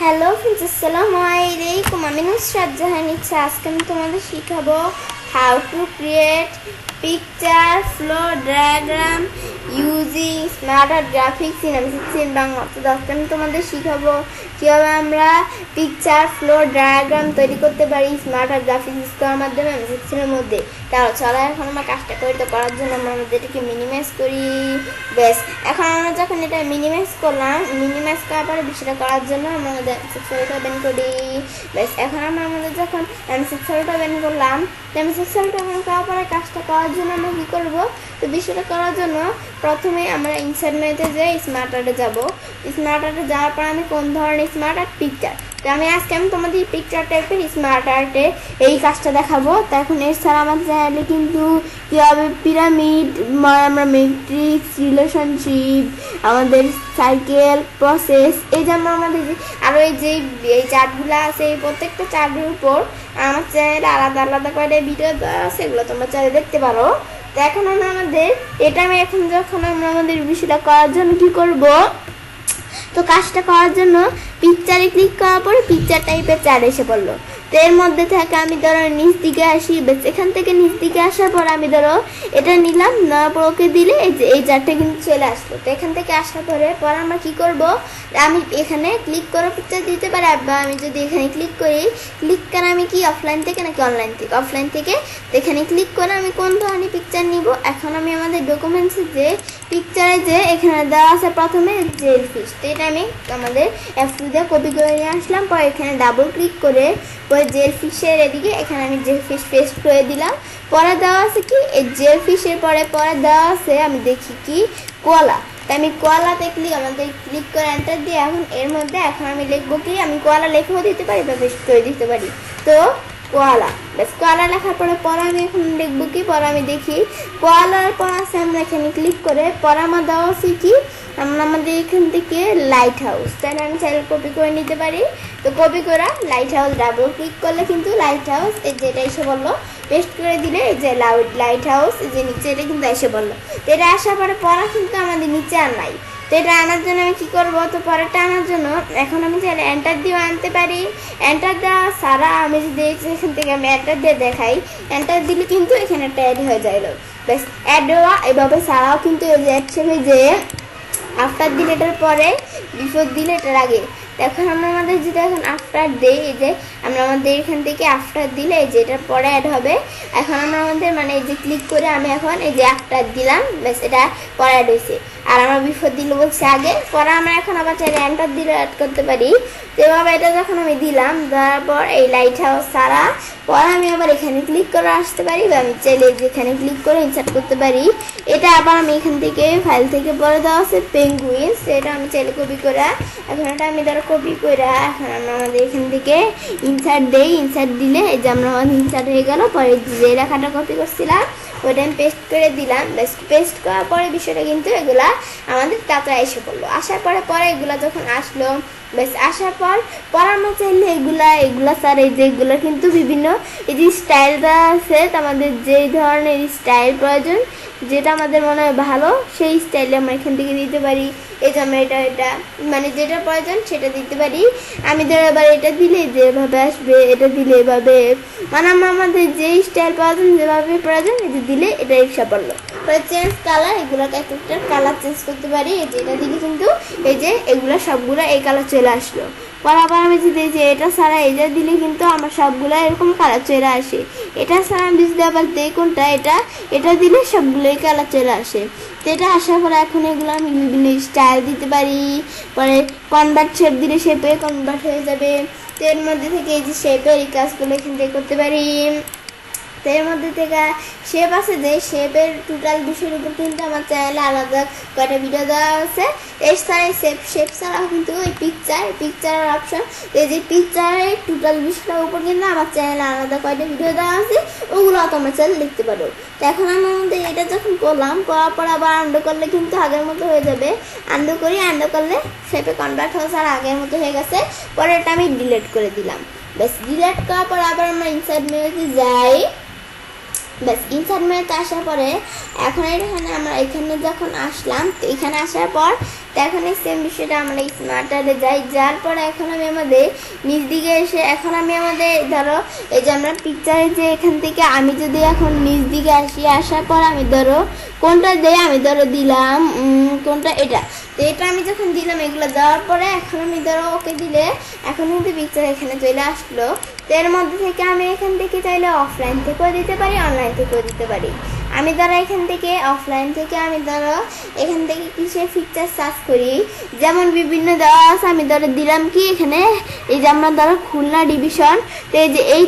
Hello friends, আসসালামু আলাইকুম। আমি নুসরাত জাহান ইচ্ছা। আজকে আমি তোমাদের শিখাবো how to create picture flow diagram using smart art graphics in Bangla. তো আজকে আমি তোমাদের শিখাবো কীভাবে আমরা পিকচার ফ্লো ডায়াগ্রাম তৈরি করতে পারি স্মার্ট আর্ট গ্রাফিক্স ইউজ করার মাধ্যমে এর মধ্যে। তাহলে চলো এখন আমরা কাজটা করার জন্য আমরা এটাকে মিনিমাইজ করি। বেশ, এখন আমরা যখন এটা মিনিমাইজ করলাম, মিনিমাইজ করার পরে বিষয়টা করার জন্য আমরা আমাদের এমসিক্সেলটা ওপেন করি। বেশ, এখন আমরা আমাদের যখন এমসিক্সেলটা ওপেন করলাম, এমসিক্সেলটা ওপেন করার পরে কাজটা করার জন্য আমরা কী করবো? তো বিষয়টা করার জন্য প্রথমে আমরা ইনসার্ট মেনুতে যাই, স্মার্ট আর্টে যাবো। স্মার্ট আর্টে যাওয়ার পর আমি কোন ধরনের স্মার্ট আর্ট পিকচার, তো আজকে আমি তোমাদের পিকচার টাইপের স্মার্ট আর্টে এই কাজটা দেখাবো। তো এখন এছাড়া আমার চ্যানেলে কিন্তু কীভাবে পিরামিড, আমরা ম্যাট্রিক্স, রিলেশনশিপ, আমাদের সাইকেল প্রসেস, এই জন্য আমাদের যে আরও এই চার্টগুলো আছে, এই প্রত্যেকটা চার্টের উপর আমার চ্যানেলে আলাদা আলাদা করে ভিডিও দেওয়া আছে, এগুলো তোমরা চ্যানেলে দেখতে পারো। তো এখন আমি এখন যখন আমরা আমাদের বিষয়টা করার জন্য কী করবো? তো কাজটা করার জন্য পিকচারে ক্লিক করার পরে পিকচার টাইপের চার্ট এসে পড়লো। তো এর মধ্যে থেকে আমি ধরো নিচ দিকে আসি। বেশ, এখান থেকে নিচ দিকে আসার পর আমি ধরো এটা নিলাম, নেওয়ার পর ওকে দিলে এই চার্টটা কিন্তু চলে আসলো। তো এখান থেকে আসার পরে আমরা কী করবো? আমি এখানে ক্লিক করে পিকচার দিতে পারি, বা আমি যদি এখানে ক্লিক করে আমি কি অফলাইন থেকে নাকি অনলাইন থেকে? অফলাইন থেকে। তো এখানে ক্লিক করে আমি কোন ধরনের পিকচার নিব? এখন আমি আমাদের ডকুমেন্টসে যে পিকচারে যে এখানে দেওয়া আছে প্রথমে জেলফিশ, তো এটা আমি আমাদের F2 দিয়ে কপি করে নিয়ে আসলাম। পরে এখানে ডাবল ক্লিক করে পরে জেলফিশের এদিকে এখানে আমি জেলফিশ পেস্ট করে দিলাম। পরে দেওয়া আছে কি এই জেলফিশের পরে দেওয়া আছে, আমি দেখি কি কোয়ালা। তাই আমি কোয়ালাতে ক্লিক করে এন্টার দিয়ে এখন এর মধ্যে এখন আমি লিখবো কি, আমি কোয়ালা লেখেও দিতে পারি বা পেস্ট করে দিতে পারি। তো কোয়ালা, বেশ, কোয়ালা লেখার পরে আমি এখন লিখবো কি, আমি দেখি কোয়ালার পর আছে আমরা এখানে ক্লিক করে আমার দেওয়া আছে কি, আমরা আমাদের এখান থেকে লাইট হাউস, তাহলে আমি চাইলে কপি করে নিতে পারি। তো কপি করা লাইট হাউস, ডাবল ক্লিক করলে কিন্তু লাইট হাউস এই যেটা এসে বললো, পেস্ট করে দিলে এই যে লাইট হাউস এই যে নিচে এটা কিন্তু এসে বললো। তো এটা আসার পরে কিন্তু আমাদের নিচে আর নাই। তো এটা আনার জন্য আমি কী করবো? তো পরেরটা আনার জন্য এখন আমি চাইলে এন্টার দিয়েও আনতে পারি। এন্টার দেওয়া সারা আমি যদি এখান থেকে আমি এন্টার দিয়ে দেখাই, এন্টার দিলে কিন্তু এখানে একটা অ্যাড হয়ে যায়। বেশ, অ্যাড দেওয়া এভাবে সারাও কিন্তু এই যে অ্যাকচুয়ালি যে আফটার দিলে এটার পরে, বিফোর দিলে এটার আগে। এখন আমরা আমাদের যেটা এখন আফটার দেই, এই যে আমরা আমাদের এখান থেকে আফটার দিলে এই যে এটার পরে অ্যাড হবে। এখন আমরা আমাদের এই যে ক্লিক করে আমি এখন এই যে আফটার দিলাম, বেশ, এটা পরে অ্যাড হয়েছে। আর আমরা বিফোর দিলে বলছে আগে, পরে আমরা এখন আবার চাইলে এন্টার দিলে অ্যাড করতে পারি। তো এভাবে এটা যখন আমি দিলাম, দেওয়ার পর এই লাইট হাউস সারা, পরে আমি আবার এখানে ক্লিক করে আসতে পারি, বা আমি চাইলে যেখানে ক্লিক করে ইনসার্ট করতে পারি। এটা আবার আমি এখান থেকে ফাইল থেকে পরে দেওয়া আছে পেঙ্গুইন, এটা আমি চাইলে কপি করে এখন এটা আমি ধরো কপি করে এখন আমরা আমাদের এখান থেকে ইনসার্ট দেই। ইনসার্ট দিলে এই যে আমরা আমাদের ইনসার্ট হয়ে গেল। পরে যে লেখাটা কপি করছিলাম ওইটা আমি পেস্ট করে দিলাম। বেশ, পেস্ট করার পরে বিষয়টা কিন্তু এগুলা আমাদের কাঁচা এসে পড়লো। আসার পরে এগুলা যখন আসলো, বেশ, আসার পর আমরা চাইলে এগুলা স্যার এই যে এগুলো কিন্তু বিভিন্ন এই যে স্টাইলটা আছে, আমাদের যে ধরনের স্টাইল প্রয়োজন, যেটা আমাদের মনে হয় ভালো সেই স্টাইলে আমরা এখান থেকে দিতে পারি। এই যে আমরা এটা যেটা প্রয়োজন সেটা দিতে পারি। আমি ধরো এবার এটা দিলে যেভাবে আসবে, এটা দিলে এভাবে, আমরা আমাদের যে স্টাইল প্রয়োজন যেভাবে প্রয়োজন এটা দিলে এটা রিক্সা পড়লো। চেঞ্জ কালার, এগুলোকে একটা কালার চেঞ্জ করতে পারি। এই যে এটা দিলে কিন্তু এই যে এগুলো সবগুলো এই কালার চলে আসলো। পর আবার আমি যদি যে এটা ছাড়া এটা দিলে কিন্তু আমার সবগুলো এরকম কালার চলে আসে। এটা ছাড়া আমি যদি আবার দিই কোনটা, এটা দিলে সবগুলোই কালার চলে আসে। তো এটা আসার পরে এখন এগুলো আমি বিভিন্ন স্টাইল দিতে পারি। পরে কনভার্ট শেপ দিলে শেপে কনভার্ট হয়ে যাবে। তো এর মধ্যে থেকে এই যে শেপের এই কাজগুলো এখান থেকে করতে পারি। তো এর মধ্যে থেকে শেপ আছে, যে শেপের টোটাল বিষয়ের উপর কিন্তু আমার চ্যানেলে আলাদা কয়টা ভিডিও দেওয়া আছে। এছাড়া শেপ ছাড়াও কিন্তু ওই পিকচারের অপশন, এই যে পিকচারের টোটাল বিষয়টার উপর কিন্তু আমার চ্যানেলে আলাদা কয়টা ভিডিও দেওয়া আছে, ওগুলো তোমরা চ্যানেলে দেখতে পারো। তো এখন আমাদের এটা যখন করার পর আবার আন্ডু করলে কিন্তু আগের মতো হয়ে যাবে। আন্ডু করলে শেপে কনভার্ট হয়েছে আর আগের মতো হয়ে গেছে। পরে এটা আমি ডিলিট করে দিলাম। বেশ, ডিলিট করার পর আবার আমরা ইনসার্ট মেনুতে যাই। বেশ, ইনসার্ট মেনুতে আসার পরে এখন এখানে আমরা এখানে যখন আসলাম, তো এখানে আসার পর তো এখন এই সেম বিষয়টা আমরা স্মার্ট আর্টে যাই, যার পরে এখন আমি আমাদের নিচ দিকে এসে এখন আমি আমাদের ধরো এই যে আমরা পিকচারে যে এখান থেকে আমি যদি এখন নিচ দিকে আসি, আসার পর আমি ধরো কোনটা দেই, আমি ধরো দিলাম কোনটা এটা। তো এটা আমি যখন দিলাম, এগুলো দেওয়ার পরে এখন আমি ধরো ওকে দিলে এখন কিন্তু পিকচার এখানে চলে আসলো। তো এর মধ্যে থেকে আমি এখান থেকে চাইলে অফলাইন থেকেও দিতে পারি, অনলাইন থেকেও দিতে পারি। আমি ধরো এখান থেকে অফলাইন থেকে আমি ধরো এখান থেকে কিসের পিকচার সার্চ করি, যেমন বিভিন্ন দেওয়া আছে। আমি ধরো দিলাম কি এখানে এই যে আমরা ধরো খুলনা ডিভিশন। তো এই যে এই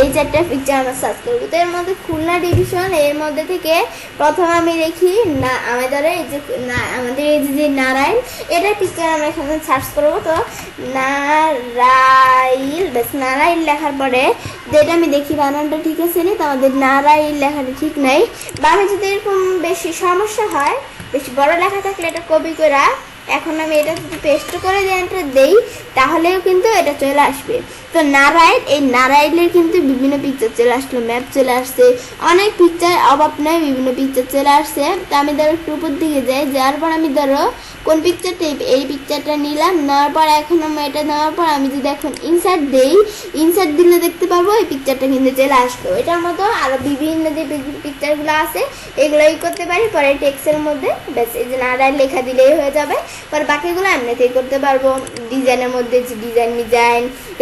এই চারটা পিকচার আমরা সার্চ করবো। তো এর মধ্যে খুলনা ডিভিশন, এর মধ্যে থেকে প্রথম আমি দেখি না আমি ধরো এই যে আমাদের এই যে নারায়ণ, এটার পিকচার আমরা এখানে সার্চ করবো। তো নারাইল, বেশ নারাইল লেখার পরে যেটা আমি দেখি বানানটা ঠিক আছে নি, তো আমাদের নারাইল লেখাটা ঠিক নাই। বা আমি যদি এরকম বেশি সমস্যা হয়, বেশি বড় লেখা থাকলে এটা কপি করা এখন আমি এটা যদি পেস্ট করে দিয়ে এন্টার দেই তাহলেও কিন্তু এটা চলে আসবে। তো নারায়ণ, এই নারায়ণের কিন্তু বিভিন্ন পিকচার চলে আসলো, ম্যাপ চলে আসছে, অনেক পিকচার অভাব নয়, বিভিন্ন পিকচার চলে আসছে। তো আমি ধরো একটু উপর দিকে যাই, যাওয়ার পর আমি ধরো কোন পিকচারটা এই পিকচারটা নিলাম, নেওয়ার পর এখন আমি এটা নেওয়ার পর আমি যদি এখন ইনসার্ট দেই, ইনসার্ট দিলে দেখতে পারবো এই পিকচারটা কিন্তু চলে আসলো। এটার মতো আরও বিভিন্ন যে পিকচারগুলো আছে এগুলোই করতে পারি। পরে টেক্সটের মধ্যে ব্যাস এই যে নারায়ণ লেখা দিলেই হয়ে যাবে। পরে বাকিগুলো এমনিতেই করতে পারবো। ডিজাইনের মধ্যে যে ডিজাইন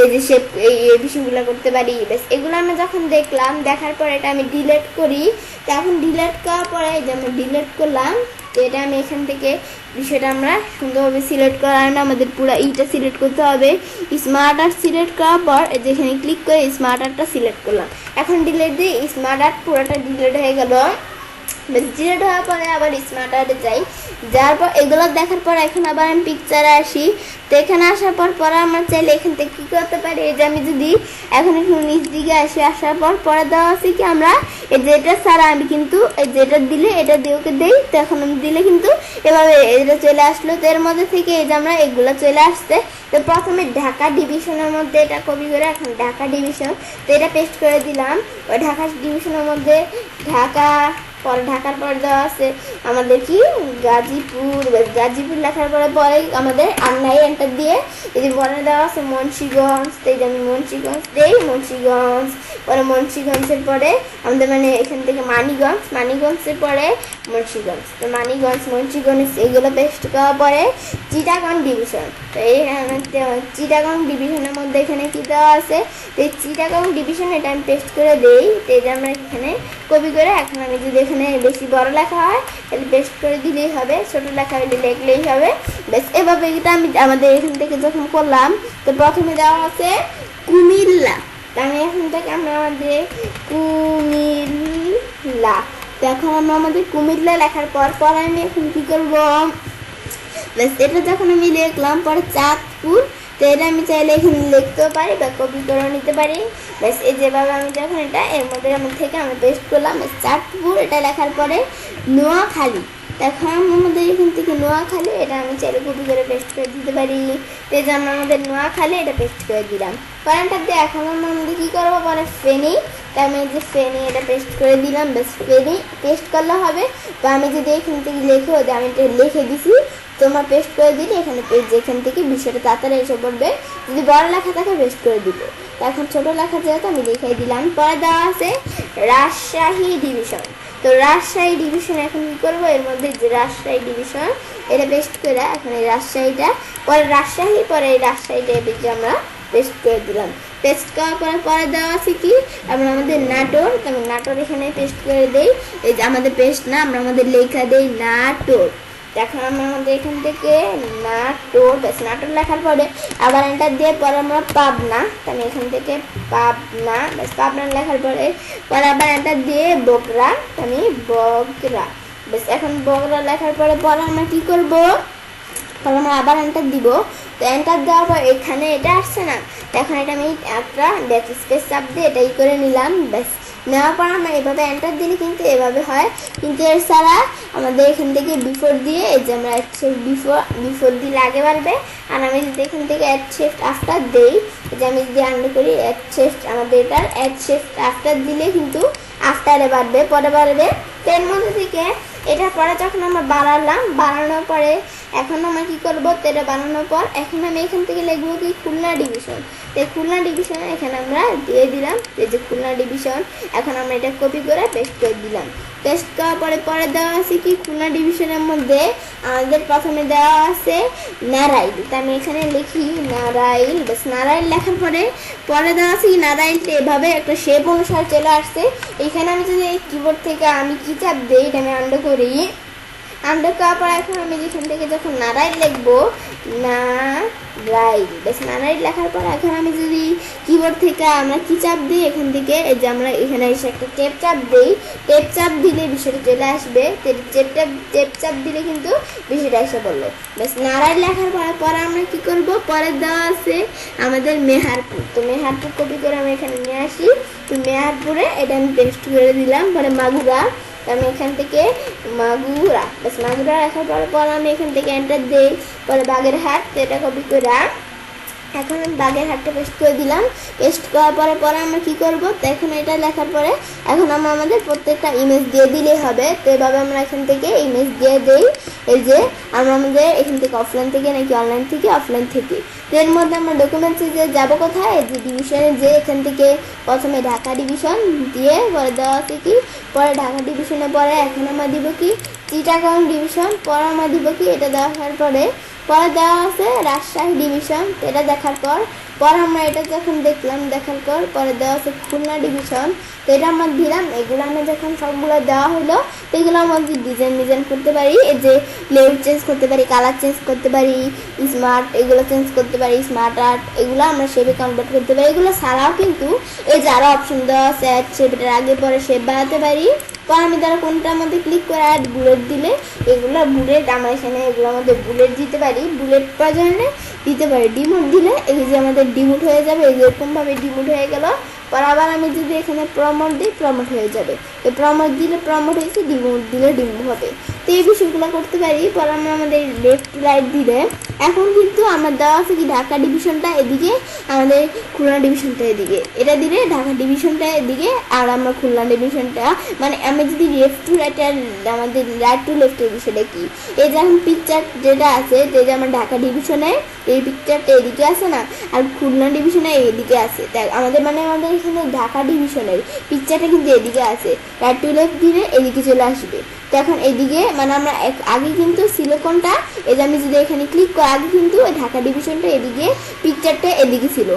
এই যে শেপ এই বিষয়গুলো করতে পারি। ব্যাস এগুলো আমি যখন দেখলাম, দেখার পর এটা আমি ডিলিট করি। তখন ডিলিট করার পরে এই যে আমি ডিলিট করলাম, তো এটা আমি এখান থেকে বিষয়টা আমরা সুন্দরভাবে সিলেক্ট করার না আমাদের পুরো এইটা সিলেক্ট করতে হবে। স্মার্ট আর্ট সিলেক্ট করার পর যেখানে ক্লিক করে স্মার্ট আর্টটা সিলেক্ট করলাম। এখন ডিলিট দিই, স্মার্ট আর্ট পুরোটা ডিলিট হয়ে গেল। ডিলিট হওয়ার পরে আবার স্মার্ট আর্টে যাই, যাওয়ার পর এগুলো দেখার পর এখন আবার আমি পিকচারে আসি। তো এখানে আসার পর আমরা চাইলে এখান থেকে কী করতে পারি, এই যে আমি যদি এখন একটু নিচ দিকে আসি, আসার পর পরে দেওয়া আছে কি আমরা এই যে এটা ছাড়া আমি কিন্তু এই যেটা দিলে এটা দিয়ে ওকে দেই। তো এখন আমি দিলে কিন্তু এভাবে এটা চলে আসলো। তো এর মধ্যে থেকে এই যে আমরা এগুলো চলে আসছে। তো প্রথমে ঢাকা ডিভিশনের মধ্যে এটা কপি করে এখন ঢাকা ডিভিশন, তো এটা পেস্ট করে দিলাম। ওই ঢাকা ডিভিশনের মধ্যে ঢাকা, পরে ঢাকার পর দেওয়া আছে আমাদের কি গাজীপুর, গাজীপুর লেখার পরে আমাদের আন্নাই এন্টার দিয়ে এই যে পরে দেওয়া আছে মুন্সিগঞ্জ। তো এই যে আমি মুন্সিগঞ্জ দেই, মুন্সিগঞ্জ পরে মুন্সিগঞ্জের পরে আমাদের মানে এখান থেকে মানিগঞ্জের পরে মুন্সিগঞ্জ। তো মুন্সিগঞ্জ এগুলো পেস্ট করার পরে চিটাগং ডিভিশন। তো এই চিটাগং ডিভিশনের মধ্যে এখানে কি দেওয়া আছে, তো এই চিটাগং ডিভিশন এটা আমি পেস্ট করে দেই। তো এই যে আমরা এখানে কপি করে এখন আমি যদি এখানে বেশি বড় লেখা হয় তাহলে পেস্ট করে দিলেই হবে, ছোট লেখা হলে লিখলেই হবে। বেশ এভাবে এটা আমি আমাদের এখান থেকে যখন করলাম, তো প্রথমে দেওয়া আছে কুমিল্লা। তো আমি এখান থেকে আমরা আমাদের কুমিল্লা, তো এখন আমরা আমাদের কুমিল্লা লেখার পর আমি এখন কী করবো, ব্যাস এটা যখন আমি লিখলাম পরে চাঁদপুর। তো এটা আমি চাইলে এখানে লিখতেও পারি বা কপি করেও নিতে পারি। ব্যাস এই যেভাবে আমি যখন এটা এর মধ্যে থেকে আমি পেস্ট করলাম চাঁদপুর, এটা লেখার পরে নোয়াখালী। এখন আমাদের এখান থেকে নোয়াখালী এটা আমি চাইলে কপি করে পেস্ট করে দিতে পারি। তো এই যে আমরা আমাদের নোয়াখালী এটা পেস্ট করে দিলাম। পরেরটা দিয়ে এখন আমরা আমাদের কী করবো, পরে ফেনী। তো আমি যে ফেনী এটা পেস্ট করে দিলাম। বেশ ফেনী পেস্ট করলে হবে। বা আমি যদি এখান থেকে লিখেও যে আমি এটা লিখে দিছি, তোমার পেস্ট করে দিলে এখানে যেখান থেকে বিষয়টা তাড়াতাড়ি এসে পড়বে। যদি বড় লেখা থাকে পেস্ট করে দিল। তো এখন ছোটো লেখা যেহেতু আমি দেখাই দিলাম। পরে দেওয়া আছে রাজশাহী ডিভিশন। তো রাজশাহী ডিভিশন এখন কী করবো, এর মধ্যে যে রাজশাহী ডিভিশন এটা পেস্ট করে এখন এই রাজশাহীটা পরে পরে এই রাজশাহীটা এদিকে আমরা পেস্ট করে দিলাম। পেস্ট করার পরে দেওয়া আছে কি আমরা আমাদের নাটোর। তো আমি নাটোর এখানে পেস্ট করে দেই। এই যে আমাদের পেস্ট না, আমরা আমাদের লেখা দেই নাটোর। এখন আমরা আমাদের এখান থেকে নাটোর, ব্যাস নাটোর লেখার পরে আবার এন্টার দিয়ে পরে আমরা পাবনা। তো আমি এখান থেকে পাবনা, ব্যাস পাবনা লেখার পরে আবার এন্টার দিয়ে বগুড়া। তো আমি বগুড়া, ব্যাস এখন বগুড়া লেখার পরে আমরা কী করবো, পরে আমরা আবার এন্টার দিব। তো এন্টার দেওয়ার পর এখানে এটা আসছে না, তো এখন এটা আমি একটা ব্যাক স্পেস চাপ দিয়ে এটাই করে নিলাম। ব্যাস নেওয়ার পর আমরা এভাবে এন্টার দিলে কিন্তু এভাবে হয়। কিন্তু এর ছাড়া আমাদের এখান থেকে বিফোর দিয়ে এই যে আমরা বিফোর দিলে আগে বাড়বে। আর আমি যদি এখান থেকে অ্যাড শিফট আফটার দেই, যে আমি যদি আন্ডু করি অ্যাড শিফট, আমাদের এটার অ্যাড শিফট আফটার দিলে কিন্তু আফটারে বাড়বে, পরে বাড়বে। তো এর মধ্যে থেকে এটার পরে যখন আমরা বাড়ানোর পরে এখন আমরা কি করব, তো এটা বানানোর পর এখন আমি এখান থেকে লিখবো কি খুলনা ডিভিশন। তো খুলনা ডিভিশন এখানে আমরা দিয়ে দিলাম, এই যে খুলনা ডিভিশন। এখন আমরা এটা কপি করে পেস্ট করে দিলাম। পেস্ট করার পরে পরে দেওয়া আছে কি খুলনা ডিভিশনের মধ্যে আমাদের প্রথমে দেওয়া আছে নারাইল। তো আমি এখানে লিখি নারাইল, বাস নারাইল লেখার পরে পরে দেওয়া আছে কি নারাইলটা এভাবে একটা শেপ অনুসারে চলে আসছে। এখানে আমি যদি কিবোর্ড থেকে আমি কি চাপ দিই, এটা আমি আন্ডার করি, আন্ডার করার পর এখন আমি যেখান থেকে যখন নারাইল লিখবো, নারাইল, বেশ নারাইল লেখার পর এখন আমি যদি কিবোর্ড থেকে আমরা কি চাপ দিই, এখান থেকে এই যে আমরা এখানে এসে একটা টেপ চাপ দিই, টেপ চাপ দিলে বিষয়টা চলে আসবে। টেপ চাপ দিলে কিন্তু বিষয়টা এসে বললো। বেশ নারাইল লেখার পরে আমরা কি করব, পরে দেওয়া আছে আমাদের মেহারপুর। তো মেহারপুর কপি করে আমি এখানে নিয়ে আসি। তো মেহারপুরে এটা আমি পেস্ট করে দিলাম। পরে মাগুরা, আমি এখান থেকে মাগুরা, বাস মাগুরা রাখার পর আমি এখান থেকে এন্টার দিই। পরে বাগেরহাট, এটা কপি করে এখন আমি বাগেরহাটটা পেস্ট করে দিলাম। পেস্ট করার পরে আমরা কি করব, তো এখন এটা লেখার পরে এখন আমরা আমাদের প্রত্যেকটা ইমেজ দিয়ে দিলেই হবে। তো এভাবে আমরা এখান থেকে ইমেজ দিয়ে দিই। এই যে আমরা আমাদের এখান থেকে অফলাইন থেকে নাকি অনলাইন থেকে, অফলাইন থেকে। তো এর মধ্যে আমরা ডকুমেন্টসে যে যাবো কোথায়, এই যে ডিভিশনে, যে এখান থেকে প্রথমে ঢাকা ডিভিশন দিয়ে পরে দেওয়া আছে কি, পরে ঢাকা ডিভিশনে পরে এখন আমরা দিব কি চিটাগাং ডিভিশন, পরে আমরা দিব কি এটা দেওয়ার পরে দেওয়া আছে রাজশাহী ডিভিশন। এটা দেখার পর আমরা এটা যখন দেখলাম, দেখার পর পরে দেওয়া আছে খুলনা ডিভিশন। তো এটা আমরা দিলাম। এগুলো আমরা যখন সবগুলো দেওয়া হলো, তো এগুলো আমরা ডিজাইন করতে পারি, এই যে লেআউট চেঞ্জ করতে পারি, কালার চেঞ্জ করতে পারি, স্মার্ট এগুলো চেঞ্জ করতে পারি, স্মার্ট আর্ট এগুলো আমরা শেপে কনভার্ট করতে পারি। এগুলো ছাড়াও কিন্তু এই যে আরও অপশন দেওয়া আছে, অ্যাড শেপ, এটার আগে পরে শেপ বানাতে পারি। পর আমি তারা কোনটার মধ্যে ক্লিক করে অ্যাড বুলেট দিলে এগুলো বুলেট আমরা এখানে এগুলোর মধ্যে বুলেট দিতে পারি, বুলেট প্রয়োজনে দিতে পারি। ডিমোট দিলে এই যে আমাদের ডিমোট হয়ে যাবে, এই যে এরকমভাবে ডিমোট হয়ে গেল। পর আবার আমি যদি এখানে প্রমোট দিই, প্রমোট হয়ে যাবে। তো প্রমোট দিলে প্রমোট হয়েছে, ডিমোট দিলে ডিমোট হবে। তো এই বিষয়গুলো করতে পারি। পর আমরা আমাদের লেফট রাইট দিলে এখন কিন্তু আমার দেওয়া আছে কি ঢাকা ডিভিশনটা এদিকে, আমাদের খুলনা ডিভিশনটা এদিকে। এটা দিলে ঢাকা ডিভিশনটা এদিকে আর আমরা খুলনা ডিভিশনটা, মানে আমি যদি লেফট টু রাইট আর আমাদের রাইট টু লেফটের বিষয়টা কি, এই যে এখন পিকচার যেটা আছে, যে আমার ঢাকা ডিভিশনে এই পিকচারটা এদিকে আছে না, আর খুলনা ডিভিশনে এদিকে আছে। তাই আমাদের আমাদের এখানে ঢাকা ডিভিশনের পিকচারটা কিন্তু এদিকে আছে, রাইট টু লেফট দিলে এদিকে চলে আসবে। তো এখন এদিকে আমরা আগে কিন্তু ছিল কোনটা, এই যে আমি যদি এখানে ক্লিক করি, আগে কিন্তু ওই ঢাকা ডিভিশনটা এদিকে, পিকচারটা এদিকে ছিল,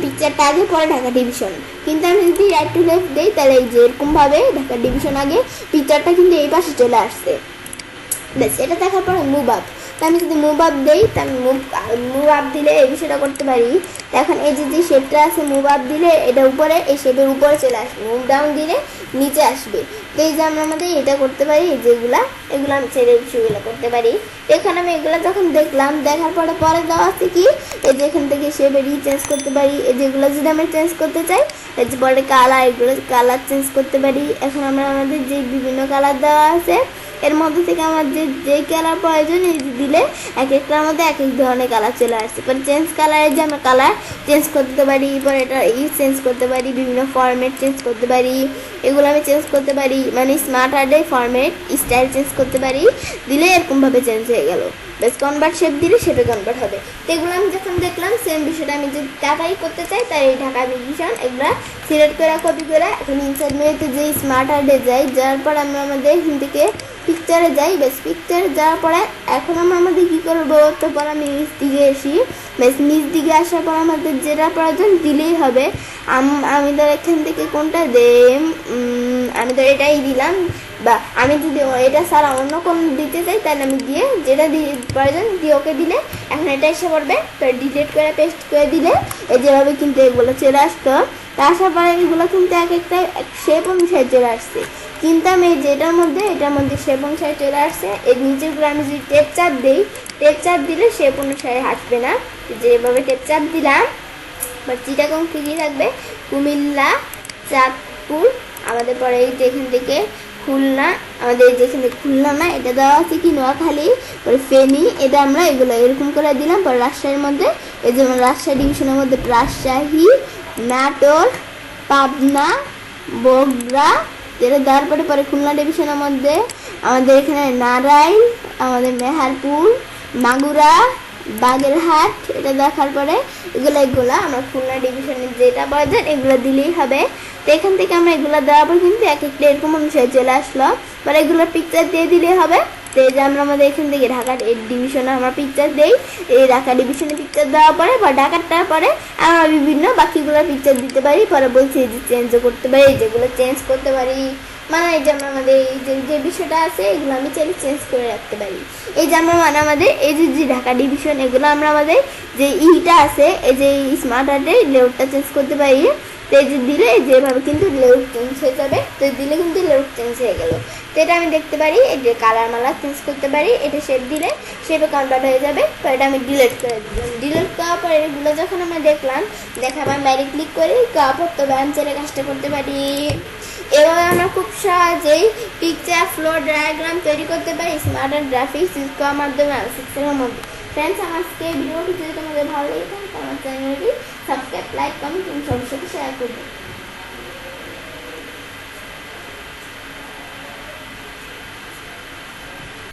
পিকচারটা আগে পরে ঢাকা ডিভিশন। কিন্তু আমি যদি রাইট টু লেফট দিই, তাহলে এই যে এরকমভাবে ঢাকা ডিভিশন আগে, পিকচারটা কিন্তু এই পাশে চলে আসছে। বেশ, এটা দেখার পরে মুভ আপ। তো আমি যদি মুভ আপ দিই, তা আমি মুভ আপ দিলে এই বিষয়টা করতে পারি। এখন এই যে শেপটা আছে, মুভ আপ দিলে এটা উপরে, এই শেপের উপরে চলে আসবে, মুভ ডাউন দিলে নিচে আসবে। তো এই যে আমরা আমাদের এটা করতে পারি, যেগুলো এগুলো আমি ছেড়ে বিষয়গুলো করতে পারি। এখানে আমি এগুলো যখন দেখলাম, দেখার পরে দেওয়া আছে কি, এই যে এখান থেকে শেপের চেঞ্জ করতে পারি। এই যেগুলো যদি আমি চেঞ্জ করতে চাই, এই যে পরে কালার, এগুলো কালার চেঞ্জ করতে পারি। এখন আমরা আমাদের যে বিভিন্ন কালার দেওয়া আছে, এর মধ্যে থেকে আমার যে কালার প্রয়োজন এই দিলে এক একটার মধ্যে এক এক ধরনের কালার চলে আসছে। পরে চেঞ্জ কালারের যে আমরা কালার চেঞ্জ করতে পারি, পরে এটা চেঞ্জ করতে পারি, বিভিন্ন ফরম্যাট চেঞ্জ করতে পারি, এগুলো আমি চেঞ্জ করতে পারি, স্মার্ট আর্টের ফরম্যাট স্টাইল চেঞ্জ করতে পারি, দিলে এরকমভাবে চেঞ্জ হয়ে গেল। বেশ, কনভার্ট শেপ দিলে সেটা কনভার্ট হবে। তো এগুলো আমি যখন দেখলাম, সেম বিষয়টা আমি যদি টাকাই করতে চাই, তাই এই ঢাকা ডিভিশন এগুলো সিলেক্ট করে কপি করে এখন ইনসার্ট মেনুতে যে স্মার্ট আর্টে যাই, যাওয়ার পর আমরা আমাদের এখান থেকে পিকচারে যাই। বেশ, পিকচারে যাওয়ার পরে এখন আমরা আমাদের কী করবো, তারপর আমি নিচ দিকে আসি। বেশ, নিচ দিকে আসার পর আমাদের যেটা প্রয়োজন দিলেই হবে। আমি ধর এখান থেকে কোনটা দেই, আমি ধর এটাই দিলাম, বা আমি যদি এটা ছাড়া অন্য কোনো দিতে চাই, তাহলে আমি দিয়ে যেটা প্রয়োজন দিয়ে ওকে দিলে এখন এটা এসে পড়বে। তো ডিলিট করে পেস্ট করে দিলে যেভাবে কিন্তু এগুলো চলে আসতো। তা আসার পরে এগুলো কিন্তু এক একটা শেপ অনুসারে চলে আসছে। কিন্তু আমি এটার মধ্যে শেপ অনুসারে চলে আসছে। এর নিচেগুলো আমি যদি টেপ চাপ দিই, টেপ চাপ দিলে শেপ অনুসারে আসবে না। যেভাবে টেপ চাপ দিলাম, বা চিটাগং কী থাকবে, কুমিল্লা, চাঁদপুর, আমাদের পরে যেখান থেকে খুলনা, আমাদের যেখানে খুলনা না, এটা দেওয়া আছে কি নোয়াখালী, পরে ফেনী, এটা আমরা এগুলো এরকম করে দিলাম। পরে রাজশাহীর মধ্যে এই যেমন রাজশাহী ডিভিশনের মধ্যে রাজশাহী, নাটোর, পাবনা, বগুড়া, যেটা দেওয়ার পরে খুলনা ডিভিশনের মধ্যে আমাদের এখানে নারাইল, আমাদের মেহারপুর, মাগুরা, বাগেরহাট, এটা দেখার পরে এগুলো আমরা খুলনা ডিভিশনে যেটা বাজার এগুলো দিলেই হবে। তো এখান থেকে আমরা এগুলো দেওয়ার পর কিন্তু এক একটা এরকম অনুসারে চলে আসলো, পরে এগুলোর পিকচার দিয়ে দিলেই হবে। তো এই যে আমরা আমাদের এখান থেকে ঢাকার ডিভিশনে আমরা পিকচার দেই, এই ঢাকা ডিভিশনে পিকচার দেওয়ার পরে বা ঢাকারটার পরে আমরা বিভিন্ন বাকিগুলোর পিকচার দিতে পারি। পরে বলছি এই যে চেঞ্জও করতে পারি, যেগুলো চেঞ্জ করতে পারি, মানে এই যে আমরা আমাদের এই যে বিষয়টা আছে এগুলো আমি চাইলে চেঞ্জ করে রাখতে পারি। এই যে আমরা মানে আমাদের এই যে ঢাকা ডিভিশন এগুলো আমরা আমাদের যে ইটা আছে এই যে স্মার্ট আর্টের লেআউটটা চেঞ্জ করতে পারি। তো এই যে দিলে যেভাবে কিন্তু লেআউট চেঞ্জ হয়ে যাবে, তো দিলে কিন্তু লেআউট চেঞ্জ হয়ে গেল। তো এটা আমি দেখতে পারি, এই যে কালার মালা চেঞ্জ করতে পারি, এটা শেপ দিলে শেপে কনভার্ট হয়ে যাবে। তো এটা আমি ডিলিট করে দিলাম। ডিলিট করার পরে এগুলো যখন আমরা দেখলাম, দেখার আমি বাইরে ক্লিক করি, কাপড় তো ব্যাঞ্চের কাজটা করতে পারি। এভাবে আমরা খুব সহজেই পিকচার, ফ্লো ডায়াগ্রাম তৈরি করতে পারি স্মার্ট আর্ট গ্রাফিক্স ইউজ করার মাধ্যমে সিক্সেলের মধ্যে। ফ্রেন্ডস, আমার আজকে ভিডিওটি যদি তোমাদের ভালো লেগে থাকে আমার চ্যানেলটি সাবস্ক্রাইব, লাইক, কমেন্ট এবং সবার সাথে শেয়ার করবে।